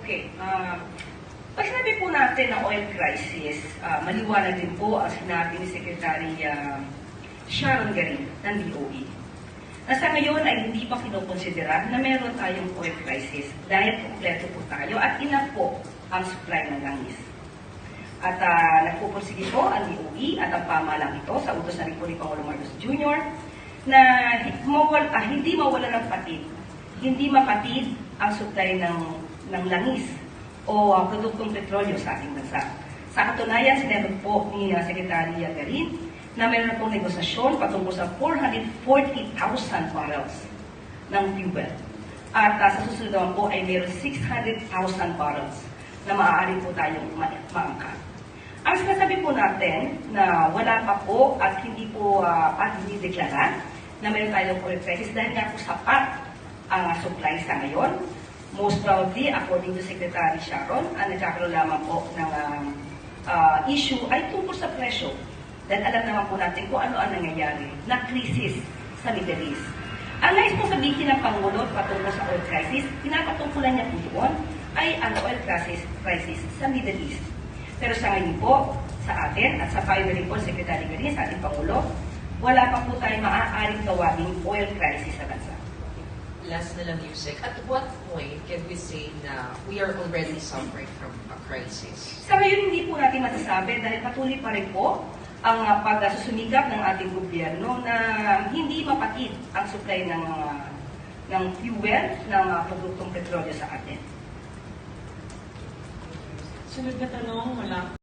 Okay. Pag sinabi po natin na oil crisis, maliwanag din po ang sinabi ni Secretary Sharon Garin ng DOE. Na sa ngayon ay hindi pa kinokonsidera na meron tayong oil crisis dahil kompleto po tayo at enough po ang supply ng langis. At nagpupursige po ang DOE at ang pamahalang ito sa utos na rin po ni Pangulong Marcos Jr. na hindi mawala ng patid, hindi mapatid ang supply ng langis o produktong petrolyo sa ating bansa. Sa katunayan, sinabi po ni Secretary Garin na mayroon na pong negosasyon patungkol sa 440,000 barrels ng fuel. At sa susunod naman po ay mayroon 600,000 barrels na maaari po tayong maangkat. Ang sinasabi po natin na wala pa po at hindi po dinideklara na mayroon tayong oil crisis dahil nga po sapat ang supply sa ngayon. Most probably, according to Secretary Sharon, ang nagkakaroon lamang po ng issue ay tungkol sa presyo. Dahil alam naman po natin kung ano ang nangyayari na krisis sa Middle East. Ang nais po sabihin ng Pangulo patungkol sa oil crisis, pinapatungkulan niya po doon ay ang oil crisis sa Middle East. Pero sa ngayon po, sa atin at sa payo rin po Secretary Garin sa ating Pangulo, wala pa po tayong maaaring gawing oil crisis sa bansa. Last na lang, Yusek. At what point can we say na we are already suffering from a crisis? Sa ngayon, hindi po natin masasabi dahil patuloy pa rin po ang pagsusumikap ng ating gobyerno na hindi mapatid ang supply ng fuel, ng produktong petrolyo sa atin. Sunod na tanong, wala